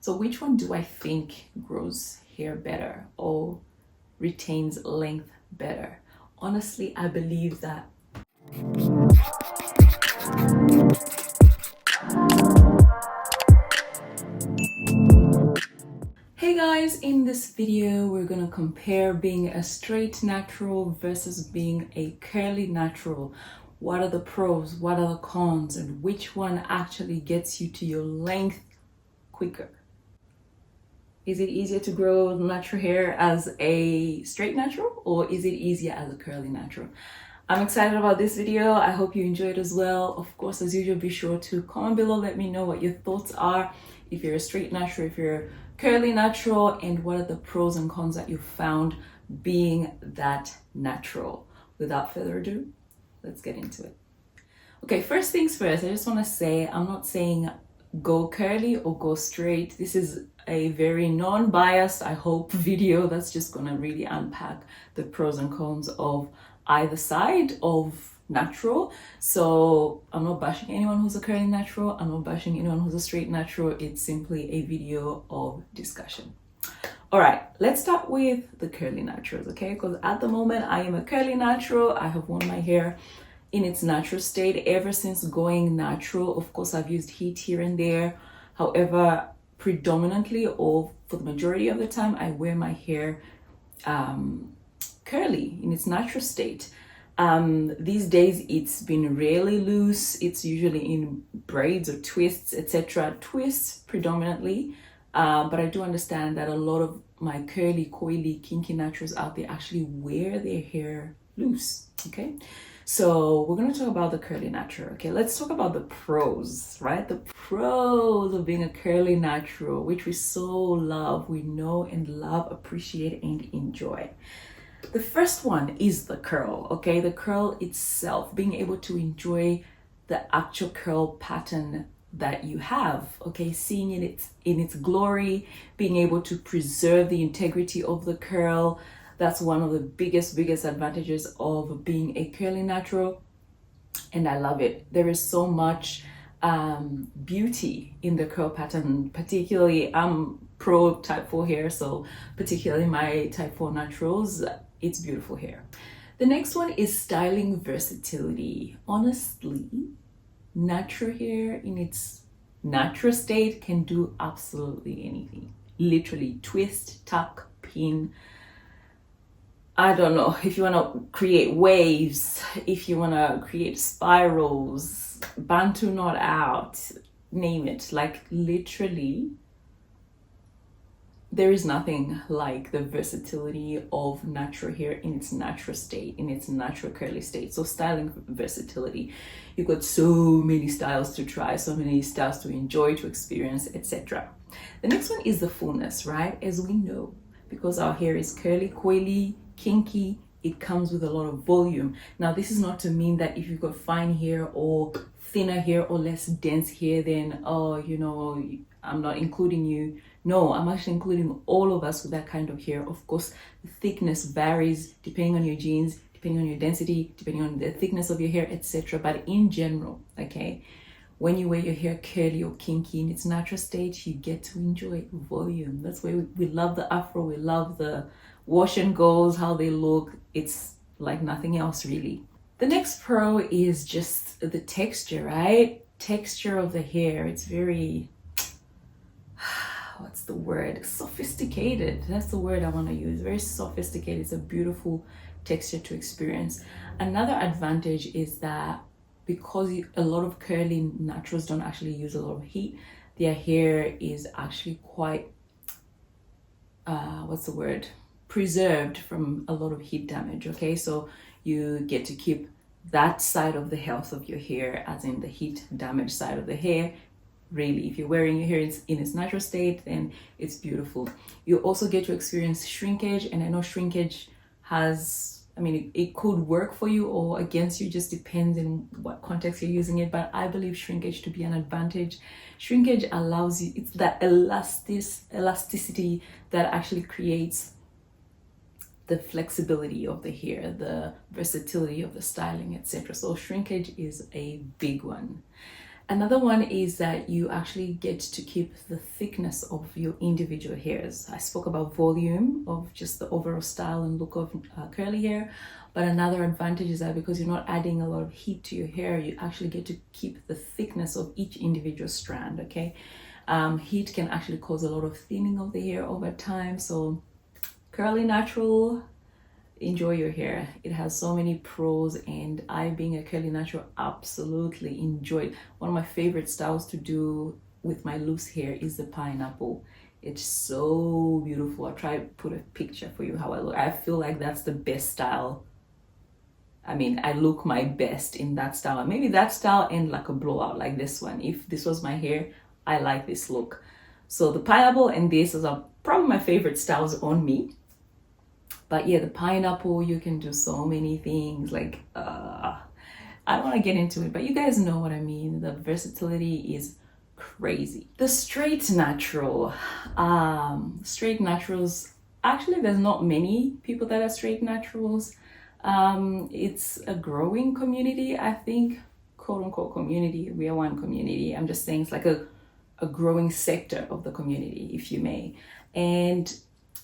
So which one do I think grows hair better or retains length better? Honestly, I believe that Hey guys, in this video we're gonna compare being a straight natural versus being a curly natural. What are the pros, what are the cons, and which one actually gets you to your length quicker? Is it easier to grow natural hair as a straight natural, or is it easier as a curly natural? I'm excited about this video. I hope you enjoyed as well. Of course, as usual, be sure to comment below, let me know what your thoughts are. If you're a straight natural, if you're curly natural, and what are the pros and cons that you found being that natural. Without further ado, let's get into it. Okay, first things first, I just want to say, I'm not saying go curly or go straight. This is a very non-biased, I hope, video that's just gonna really unpack the pros and cons of either side of natural. So I'm not bashing anyone who's a curly natural, I'm not bashing anyone who's a straight natural. It's simply a video of discussion. All right, let's start with the curly naturals, okay? Because at the moment I am a curly natural. I have worn my hair in its natural state ever since going natural. Of course, I've used heat here and there. However, predominantly, or for the majority of the time, I wear my hair curly in its natural state. These days it's been really loose. It's usually in braids or twists, etc. Twists predominantly, but I do understand that a lot of my curly, coily, kinky naturals out there actually wear their hair loose. Okay, so we're going to talk about the curly natural. Okay, let's talk about the pros, right? The pros of being a curly natural, which we so love, we know and love, appreciate and enjoy. The first one is the curl, okay? The curl itself, being able to enjoy the actual curl pattern that you have, okay? Seeing it in its glory, being able to preserve the integrity of the curl. That's one of the biggest advantages of being a curly natural, and I love it. There is so much beauty in the curl pattern. Particularly, I'm pro type 4 hair, so particularly my type 4 naturals, it's beautiful hair. The next one is styling versatility. Honestly, natural hair in its natural state can do absolutely anything. Literally twist, tuck, pin. I don't know, if you want to create waves, if you want to create spirals, bantu knot out, name it. Like literally, there is nothing like the versatility of natural hair in its natural state, in its natural curly state. So styling versatility, you've got so many styles to try, so many styles to enjoy, to experience, etc. The next one is the fullness, right? As we know, because our hair is curly, coily, kinky, it comes with a lot of volume. Now, this is not to mean that if you've got fine hair or thinner hair or less dense hair, then, oh, you know, I'm not including you. No, I'm actually including all of us with that kind of hair. Of course, the thickness varies depending on your genes, depending on your density, depending on the thickness of your hair, etc. But in general, okay, when you wear your hair curly or kinky in its natural state, you get to enjoy volume. That's why we love the afro, we love the wash and goes, how they look. It's like nothing else really. The next pro is just the texture, right? Texture of the hair. It's very, what's the word? Sophisticated. That's the word I want to use. Very sophisticated. It's a beautiful texture to experience. Another advantage is that because a lot of curly naturals don't actually use a lot of heat, their hair is actually quite, what's the word? Preserved from a lot of heat damage, okay? So you get to keep that side of the health of your hair, as in the heat damage side of the hair. Really, if you're wearing your hair in its natural state, then it's beautiful. You also get to experience shrinkage, and I know shrinkage has, I mean, it could work for you or against you, just depends in what context you're using it, but I believe shrinkage to be an advantage. Shrinkage allows you, it's that elasticity that actually creates the flexibility of the hair, the versatility of the styling, etc. So shrinkage is a big one. Another one is that you actually get to keep the thickness of your individual hairs. I spoke about volume of just the overall style and look of curly hair, but another advantage is that because you're not adding a lot of heat to your hair, you actually get to keep the thickness of each individual strand, okay? Heat can actually cause a lot of thinning of the hair over time, so curly natural, enjoy your hair. It has so many pros, and I, being a curly natural, absolutely enjoy it. One of my favorite styles to do with my loose hair is the pineapple. It's so beautiful. I'll try to put a picture for you how I look. I feel like that's the best style. I mean, I look my best in that style. Maybe that style and like a blowout like this one. If this was my hair, I like this look. So the pineapple and this are probably my favorite styles on me. But yeah, the pineapple, you can do so many things. Like, I don't want to get into it, but you guys know what I mean. The versatility is crazy. The straight natural. Straight naturals, actually, there's not many people that are straight naturals. It's a growing community, I think, quote unquote community. We are one community. I'm just saying it's like a growing sector of the community, if you may. And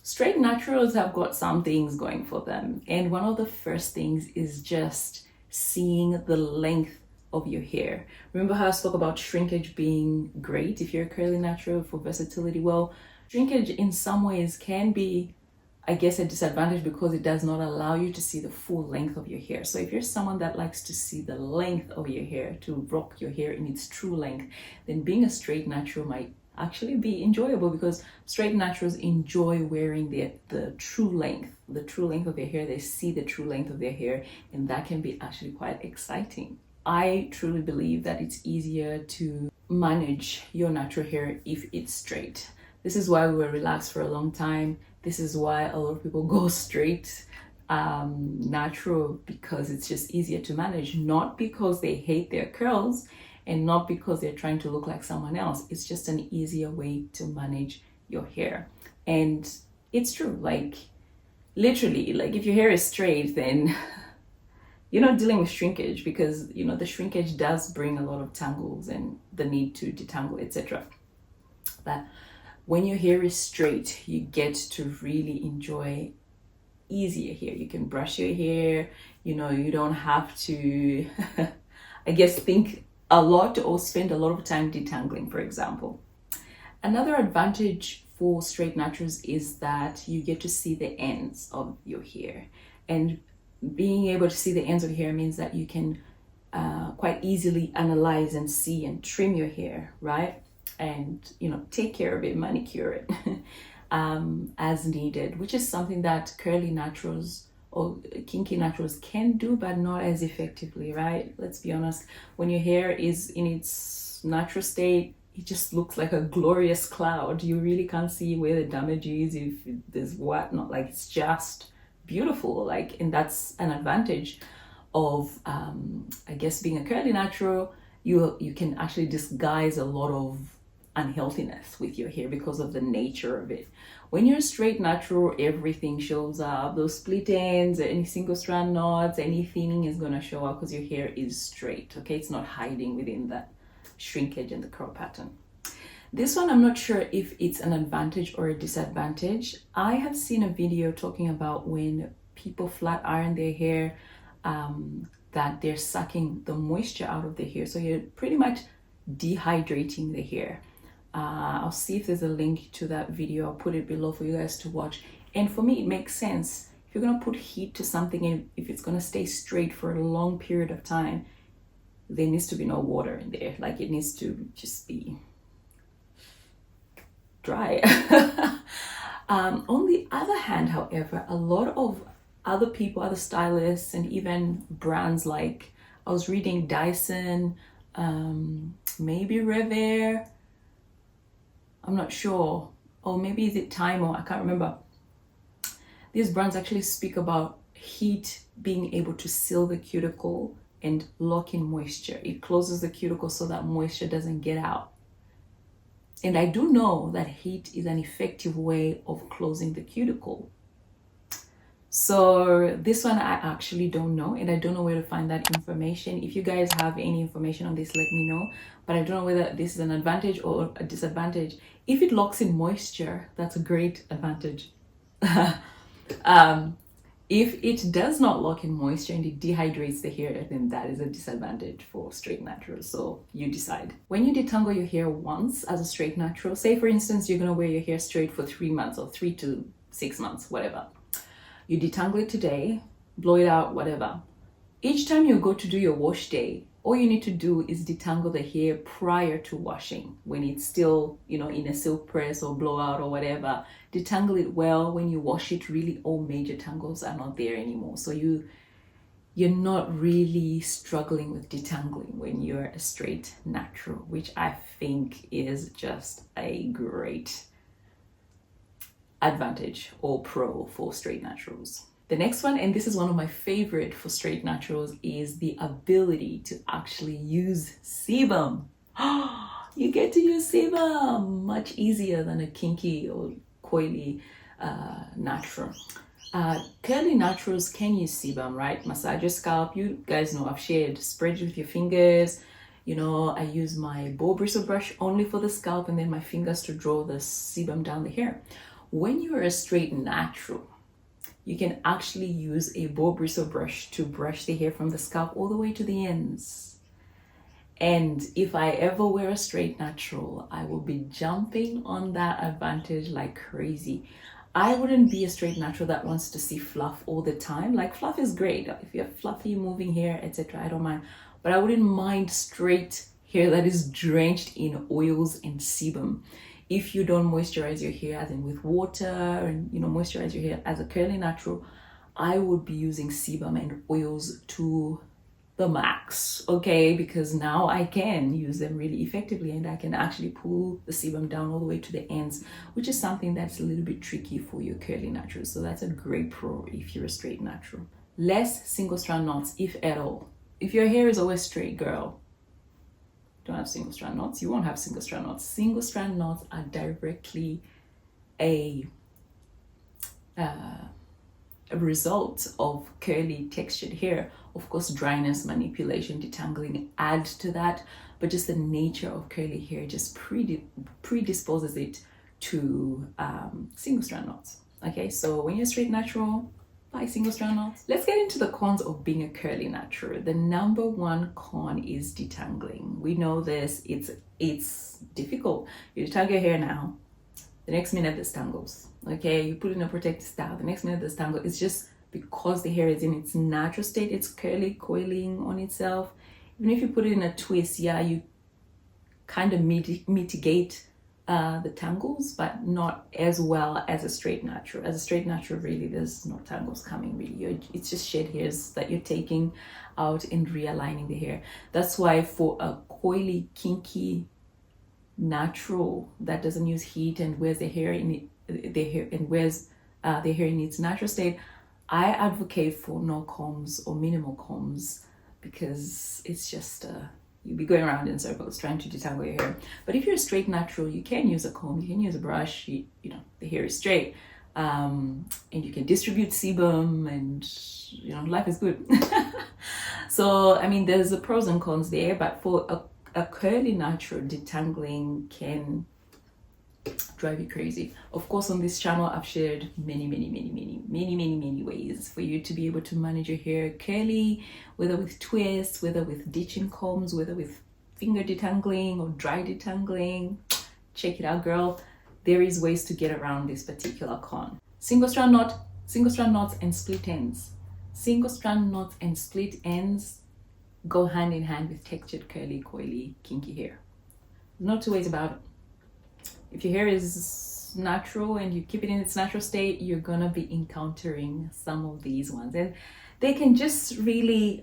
straight naturals have got some things going for them. And one of the first things is just seeing the length of your hair. Remember how I spoke about shrinkage being great if you're a curly natural for versatility? Well, shrinkage in some ways can be, I guess, a disadvantage because it does not allow you to see the full length of your hair. So if you're someone that likes to see the length of your hair, to rock your hair in its true length, then being a straight natural might actually be enjoyable, because straight naturals enjoy wearing the true length of their hair. They see the true length of their hair, and that can be actually quite exciting. I truly believe that it's easier to manage your natural hair if it's straight. This is why we were relaxed for a long time. This is why a lot of people go straight natural, because it's just easier to manage, not because they hate their curls and not because they're trying to look like someone else. It's just an easier way to manage your hair. And it's true, like literally, like if your hair is straight, then you're not dealing with shrinkage, because you know the shrinkage does bring a lot of tangles and the need to detangle, etc. But when your hair is straight, you get to really enjoy easier hair. You can brush your hair, you know, you don't have to I guess think a lot or spend a lot of time detangling, for example. Another advantage for straight naturals is that you get to see the ends of your hair, and being able to see the ends of your hair means that you can quite easily analyze and see and trim your hair, right? And you know, take care of it, manicure it as needed, which is something that curly naturals or kinky naturals can do, but not as effectively, right? Let's be honest, when your hair is in its natural state, it just looks like a glorious cloud. You really can't see where the damage is, if there's whatnot. Like, it's just beautiful. Like, and that's an advantage of I guess being a curly natural. You can actually disguise a lot of unhealthiness with your hair because of the nature of it. When you're straight natural, everything shows up. Those split ends, any single strand knots, any thinning is going to show up because your hair is straight, okay? It's not hiding within that shrinkage and the curl pattern. This one, I'm not sure if it's an advantage or a disadvantage. I have seen a video talking about when people flat iron their hair, that they're sucking the moisture out of the hair. So you're pretty much dehydrating the hair. I'll see if there's a link to that video. I'll put it below for you guys to watch. And for me, it makes sense. If you're going to put heat to something, and if it's going to stay straight for a long period of time, there needs to be no water in there. Like, it needs to just be dry. On the other hand, however, a lot of other people, other stylists, and even brands like, I was reading Dyson, maybe Rever, I'm not sure, or maybe is it Time, or I can't remember. These brands actually speak about heat being able to seal the cuticle and lock in moisture. It closes the cuticle so that moisture doesn't get out. And I do know that heat is an effective way of closing the cuticle. So this one I actually don't know, and I don't know where to find that information. If you guys have any information on this, let me know. But I don't know whether this is an advantage or a disadvantage. If it locks in moisture, that's a great advantage. If it does not lock in moisture and it dehydrates the hair, then that is a disadvantage for straight natural. So you decide. When you detangle your hair once as a straight natural, say for instance, you're going to wear your hair straight for 3 months or 3 to 6 months, whatever. You detangle it today, blow it out, whatever. Each time you go to do your wash day, all you need to do is detangle the hair prior to washing, when it's still, in a silk press or blowout or whatever. Detangle it well. When you wash it, really all major tangles are not there anymore. So you're not really struggling with detangling when you're a straight natural, which I think is just a great advantage or pro for straight naturals. The next one, and this is one of my favorite for straight naturals, is the ability to actually use sebum. You get to use sebum much easier than a kinky or coily natural. Curly naturals can use sebum, right? Massage your scalp. You guys know I've shared. Spread it with your fingers. I use my bow bristle brush only for the scalp, and then my fingers to draw the sebum down the hair. When you're a straight natural, you can actually use a bow bristle brush to brush the hair from the scalp all the way to the ends. And if I ever wear a straight natural, I will be jumping on that advantage like crazy. I wouldn't be a straight natural that wants to see fluff all the time. Like, fluff is great. If you have fluffy moving hair, etc., I don't mind. But I wouldn't mind straight hair that is drenched in oils and sebum. If you don't moisturize your hair, as in with water, and moisturize your hair as a curly natural, I would be using sebum and oils to the max, okay? Because now I can use them really effectively, and I can actually pull the sebum down all the way to the ends, which is something that's a little bit tricky for your curly naturals. So that's a great pro if you're a straight natural. Less single strand knots, if at all. If your hair is always straight, girl, don't have single strand knots, you won't have single strand knots. Single strand knots are directly a result of curly textured hair. Of course, dryness, manipulation, detangling add to that, but just the nature of curly hair just predisposes it to single strand knots. Okay, so when you're straight natural, buy single strand knots. Let's get into the cons of being a curly natural. The number one con is detangling. We know this. It's difficult. You detangle your hair now, the next minute this tangles. Okay, you put in a protective style, the next minute this tangle. It's just because the hair is in its natural state, it's curly, coiling on itself. Even if you put it in a twist, yeah, you kind of mitigate the tangles, but not as well as a straight natural. As a straight natural, really, there's no tangles coming, really. It's just shed hairs that you're taking out and realigning the hair. That's why for a coily, kinky natural that doesn't use heat and wears the hair in the hair in its natural state, I advocate for no combs or minimal combs, because it's just you'll be going around in circles trying to detangle your hair. But if you're a straight natural, you can use a comb, you can use a brush, the hair is straight, and you can distribute sebum, and life is good. So I mean, there's the pros and cons there, but for a curly natural, detangling can drive you crazy. Of course, on this channel I've shared many ways for you to be able to manage your hair curly, whether with twists, whether with ditching combs, whether with finger detangling or dry detangling. Check it out, girl. There is ways to get around this particular con. Single strand knots and split ends. Single strand knots and split ends go hand in hand with textured, curly, coily, kinky hair. There's no two ways about it. If your hair is natural and you keep it in its natural state, you're gonna be encountering some of these ones, and they can just really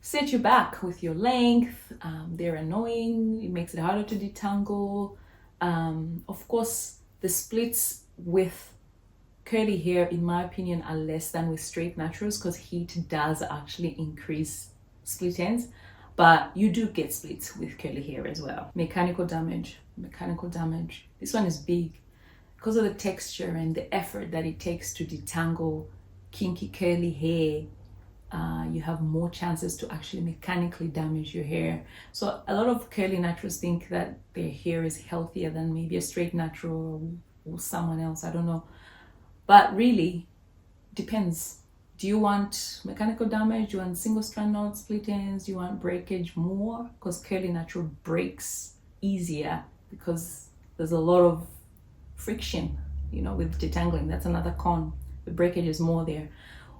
set you back with your length. They're annoying. It makes it harder to detangle. Of course, the splits with curly hair, in my opinion, are less than with straight naturals, because heat does actually increase split ends, but you do get splits with curly hair as well. Mechanical damage. This one is big. because of the texture and the effort that it takes to detangle kinky curly hair, you have more chances to actually mechanically damage your hair. So a lot of curly naturals think that their hair is healthier than maybe a straight natural or someone else, I don't know. But really, depends. Do you want mechanical damage? Do you want single strand knot split ends? Do you want breakage more? Because curly natural breaks easier because there's a lot of friction, you know, with detangling. That's another con. The breakage is more there.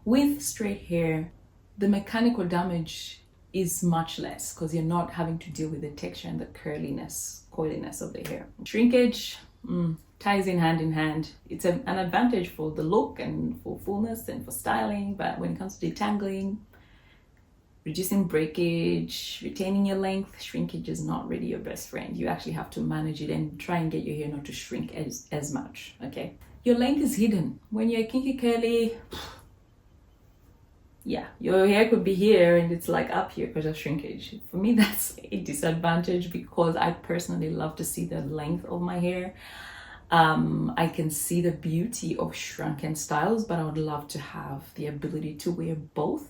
With straight hair, the mechanical damage is much less because you're not having to deal with the texture and the coiliness of the hair. Shrinkage ties in hand. It's an advantage for the look and for fullness and for styling, but when it comes to detangling, reducing breakage, retaining your length, shrinkage is not really your best friend. You actually have to manage it and try and get your hair not to shrink as much, okay? Your length is hidden. When you're kinky curly, yeah, your hair could be here and it's like up here because of shrinkage. For me, that's a disadvantage because I personally love to see the length of my hair. I can see the beauty of shrunken styles, but I would love to have the ability to wear both.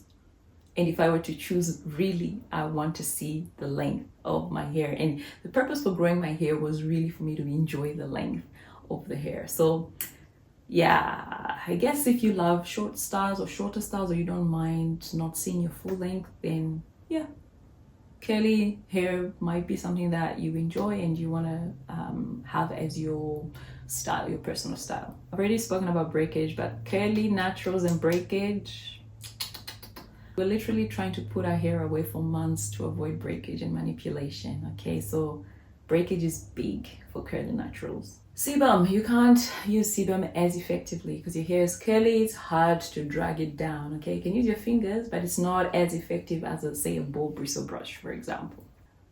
And if I were to choose, really, I want to see the length of my hair. And the purpose for growing my hair was really for me to enjoy the length of the hair. So yeah, I guess if you love short styles or shorter styles, or you don't mind not seeing your full length, then yeah, curly hair might be something that you enjoy and you want to have as your style, your personal style. I've already spoken about breakage, but curly naturals and breakage, we're literally trying to put our hair away for months to avoid breakage and manipulation, okay? So breakage is big for curly naturals. Sebum, you can't use sebum as effectively because your hair is curly, it's hard to drag it down, okay? You can use your fingers, but it's not as effective as, say, a ball bristle brush, for example.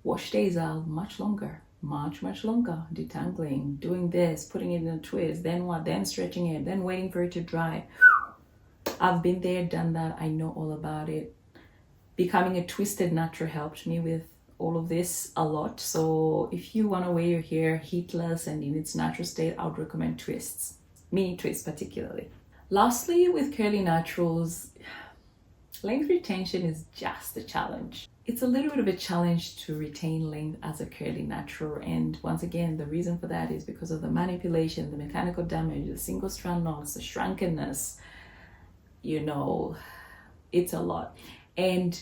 Wash days are much longer, much longer. Detangling, doing this, putting it in a twist, then what? Then stretching it, then waiting for it to dry. I've been there, done that. I know all about it. Becoming a twisted natural helped me with all of this a lot. So if you want to wear your hair heatless and in its natural state, I would recommend twists, mini twists particularly. Lastly, with curly naturals, length retention is just a challenge. It's a little bit of a challenge to retain length as a curly natural, and once again, the reason for that is because of the manipulation, the mechanical damage, the single strand knots, the shrunkenness. You know, it's a lot. And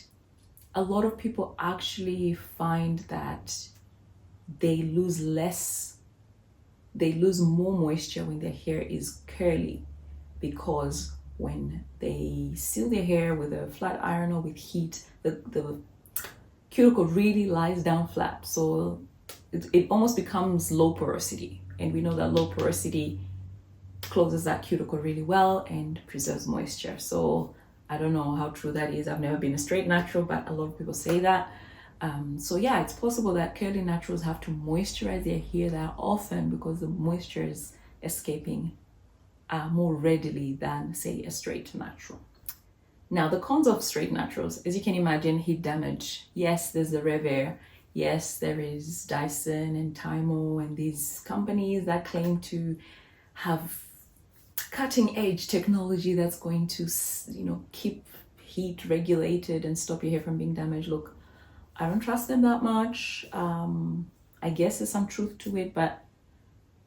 a lot of people actually find that they lose more moisture when their hair is curly, because when they seal their hair with a flat iron or with heat, the cuticle really lies down flat. So it almost becomes low porosity. And we know that low porosity closes that cuticle really well and preserves moisture. So I don't know how true that is. I've never been a straight natural, but a lot of people say that. So yeah, it's possible that curly naturals have to moisturize their hair that often because the moisture is escaping more readily than, say, a straight natural. Now, the cons of straight naturals, as you can imagine, heat damage. Yes, there's the Rev Air. Yes, there is Dyson and Tymo and these companies that claim to have cutting edge technology that's going to, you know, keep heat regulated and stop your hair from being damaged. Look, I don't trust them that much. I guess there's some truth to it, but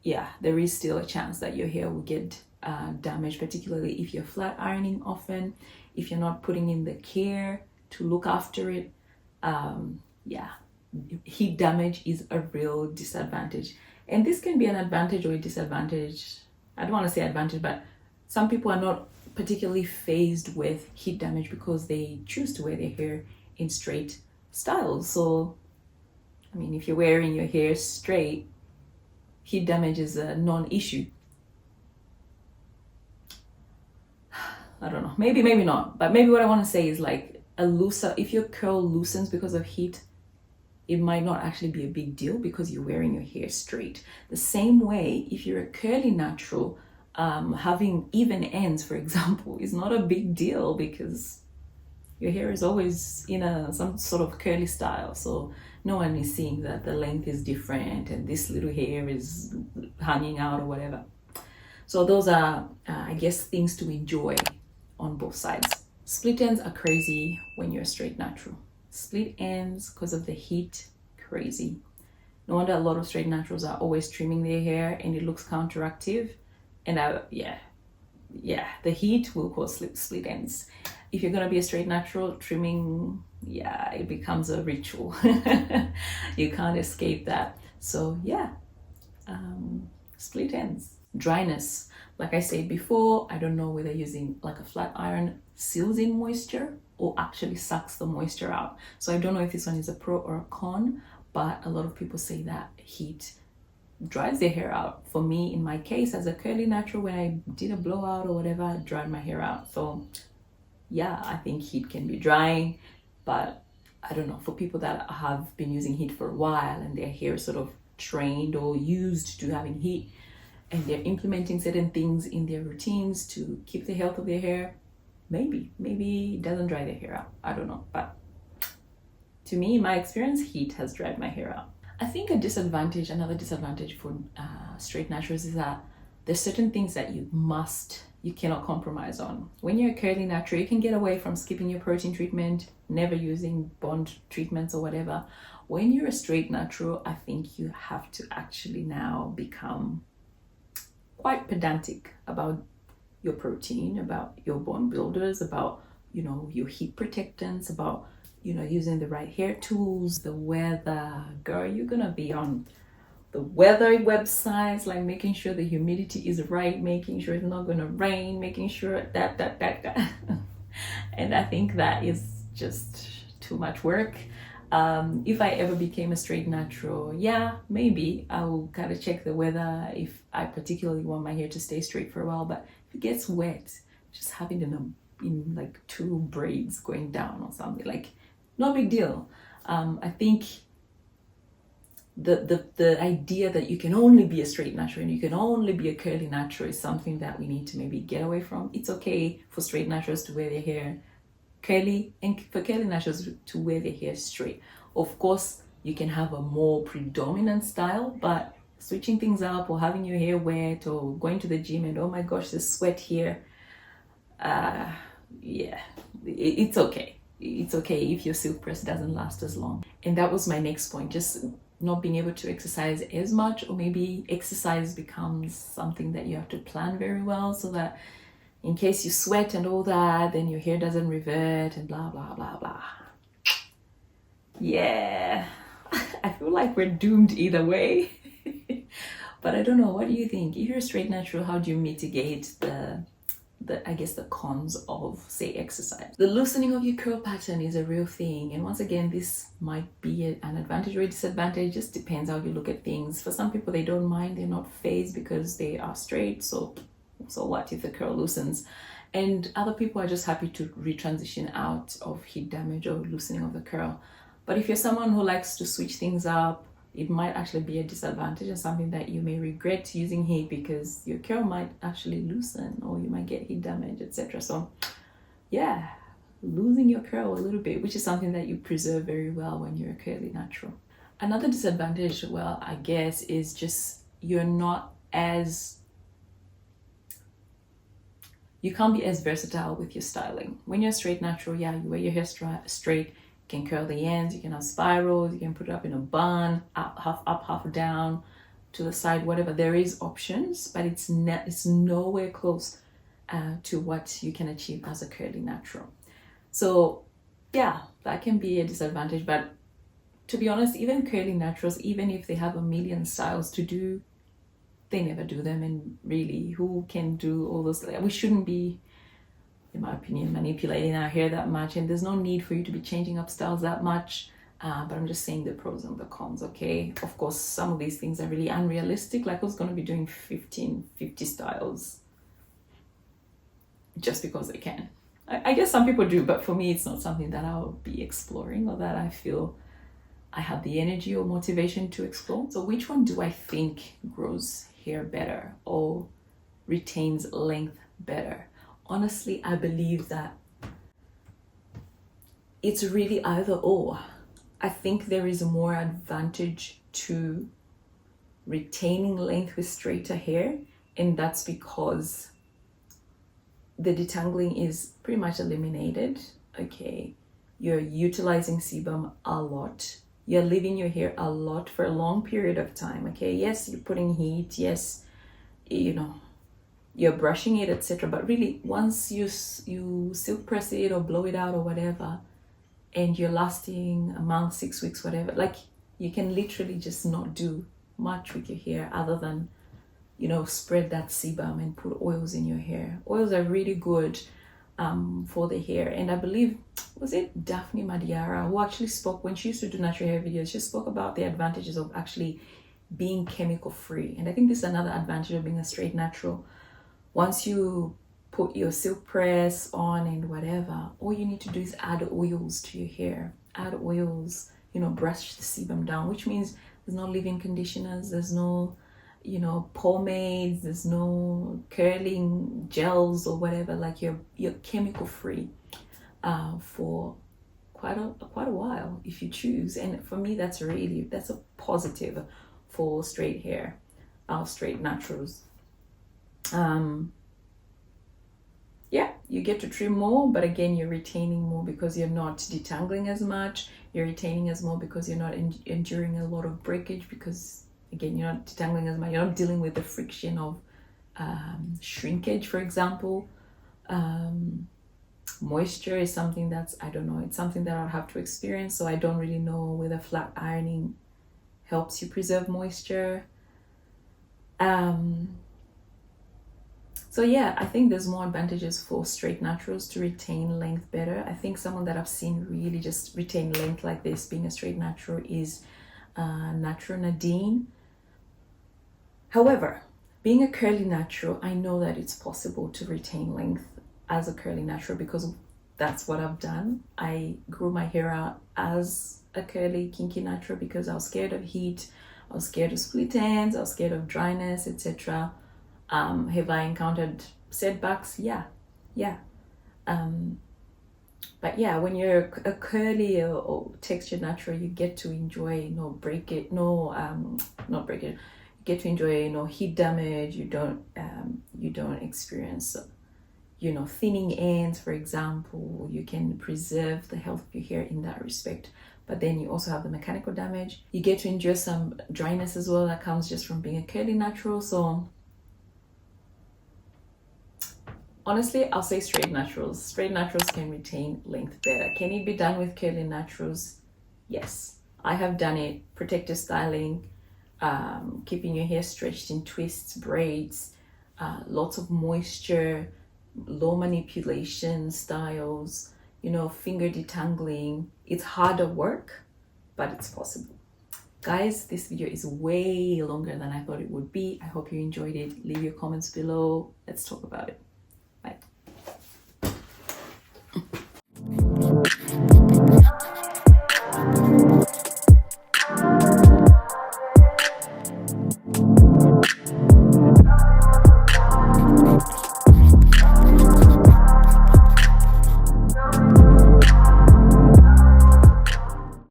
yeah, there is still a chance that your hair will get damaged, particularly if you're flat ironing often, if you're not putting in the care to look after it. Yeah, heat damage is a real disadvantage. And this can be an advantage or a disadvantage. I don't want to say advantage, but some people are not particularly fazed with heat damage because they choose to wear their hair in straight styles. So, I mean, if you're wearing your hair straight, heat damage is a non-issue. I don't know, maybe not, but maybe what I want to say is like if your curl loosens because of heat, it might not actually be a big deal because you're wearing your hair straight. The same way, if you're a curly natural, having even ends, for example, is not a big deal because your hair is always in some sort of curly style. So no one is seeing that the length is different and this little hair is hanging out or whatever. So those are, I guess, things to enjoy on both sides. Split ends are crazy when you're straight natural. Split ends because of the heat, crazy. No wonder a lot of straight naturals are always trimming their hair and it looks counteractive. And the heat will cause split ends. If you're gonna be a straight natural, trimming, it becomes a ritual. You can't escape that. So split ends. Dryness. Like I said before, I don't know whether using like a flat iron seals in moisture or actually sucks the moisture out. So I don't know if this one is a pro or a con, but a lot of people say that heat dries their hair out. For me, in my case, as a curly natural, when I did a blowout or whatever, I dried my hair out. So I think heat can be drying, but I don't know, for people that have been using heat for a while and their hair sort of trained or used to having heat, and they're implementing certain things in their routines to keep the health of their hair, maybe it doesn't dry their hair out. I don't know, but to me, in my experience, heat has dried my hair out. I think another disadvantage for straight naturals is that there's certain things that you cannot compromise on. When you're a curly natural, you can get away from skipping your protein treatment, never using bond treatments or whatever. When you're a straight natural, I think you have to actually now become quite pedantic about your protein, about your bond builders, about your heat protectants, about using the right hair tools, the weather. Girl, you're gonna be on the weather websites, like making sure the humidity is right, making sure it's not gonna rain, making sure that. And I think that is just too much work. If I ever became a straight natural, maybe I will kind of check the weather if I particularly want my hair to stay straight for a while. But if it gets wet, just having it in like 2 braids going down or something, like, no big deal. I think the idea that you can only be a straight natural and you can only be a curly natural is something that we need to maybe get away from. It's okay for straight naturals to wear their hair curly and for curly naturals to wear their hair straight. Of course, you can have a more predominant style, but switching things up or having your hair wet or going to the gym and oh my gosh, there's sweat here, it's okay. It's okay if your silk press doesn't last as long. And that was my next point, just not being able to exercise as much, or maybe exercise becomes something that you have to plan very well so that in case you sweat and all that, then your hair doesn't revert and blah, blah, blah, blah. Yeah, I feel like we're doomed either way. But I don't know, what do you think? If you're a straight natural, how do you mitigate the cons of, say, exercise? The loosening of your curl pattern is a real thing. And once again, this might be an advantage or a disadvantage. It just depends how you look at things. For some people, they don't mind. They're not phased because they are straight. So what if the curl loosens? And other people are just happy to retransition out of heat damage or loosening of the curl. But if you're someone who likes to switch things up, it might actually be a disadvantage and something that you may regret using heat because your curl might actually loosen or you might get heat damage, etc. So losing your curl a little bit, which is something that you preserve very well when you're a curly natural. Another disadvantage, I guess, is just you can't be as versatile with your styling. When you're a straight natural, you wear your hair straight, you can curl the ends, you can have spirals, you can put it up in a bun, half up, half down, to the side, whatever. There is options, but it's nowhere close to what you can achieve as a curly natural. So that can be a disadvantage. But to be honest, even curly naturals, even if they have a million styles to do, they never do them. And really, who can do all those? We shouldn't be, in my opinion, manipulating our hair that much, and there's no need for you to be changing up styles that much. But I'm just saying the pros and the cons, okay? Of course, some of these things are really unrealistic. Like, who's going to be doing 50 styles just because they can? I guess some people do, but for me, it's not something that I'll be exploring or that I feel I have the energy or motivation to explore. So which one do I think grows hair better or retains length better? Honestly, I believe that it's really either or. I think there is more advantage to retaining length with straighter hair and that's because the detangling is pretty much eliminated. Okay, you're utilizing sebum a lot, you're leaving your hair a lot for a long period of time. Okay, yes, you're putting heat, yes, you know, you're brushing it, etc., but really once you silk press it or blow it out or whatever, and you're lasting a month, 6 weeks, whatever, like, you can literally just not do much with your hair other than, you know, spread that sebum and put oils in your hair. Oils are really good for the hair. And I believe, was it Daphne Madiara who actually spoke, when she used to do natural hair videos, she spoke about the advantages of actually being chemical free. And I think this is another advantage of being a straight natural. Once you put your silk press on and whatever, all you need to do is add oils to your hair. Add oils, you know, brush the sebum down, which means there's no leave-in conditioners, there's no, you know, pomades, there's no curling gels or whatever. Like, you're chemical free for quite a while if you choose. And for me, that's a positive for straight hair, straight naturals. Yeah, you get to trim more, but again, you're retaining more because you're not detangling as much. You're retaining as more because you're not enduring a lot of breakage, because again, you're not detangling as much. You're not dealing with the friction of shrinkage, for example. Moisture is something that's, I don't know, it's something that I'll have to experience, so I don't really know whether flat ironing helps you preserve moisture. So yeah, I think there's more advantages for straight naturals to retain length better. I think someone that I've seen really just retain length like this, being a straight natural, is Natural Nadine. However, being a curly natural, I know that it's possible to retain length as a curly natural because that's what I've done. I grew my hair out as a curly, kinky natural because I was scared of heat, I was scared of split ends, I was scared of dryness, etc. Have I encountered setbacks? Yeah. But yeah, when you're a curly or textured natural, you get to enjoy not break it. You get to enjoy heat damage. You don't experience thinning ends, for example. You can preserve the health of your hair in that respect. But then you also have the mechanical damage. You get to endure some dryness as well that comes just from being a curly natural. So honestly, I'll say straight naturals. Straight naturals can retain length better. Can it be done with curly naturals? Yes. I have done it. Protective styling, keeping your hair stretched in twists, braids, lots of moisture, low manipulation styles, finger detangling. It's harder work, but it's possible. Guys, this video is way longer than I thought it would be. I hope you enjoyed it. Leave your comments below. Let's talk about it.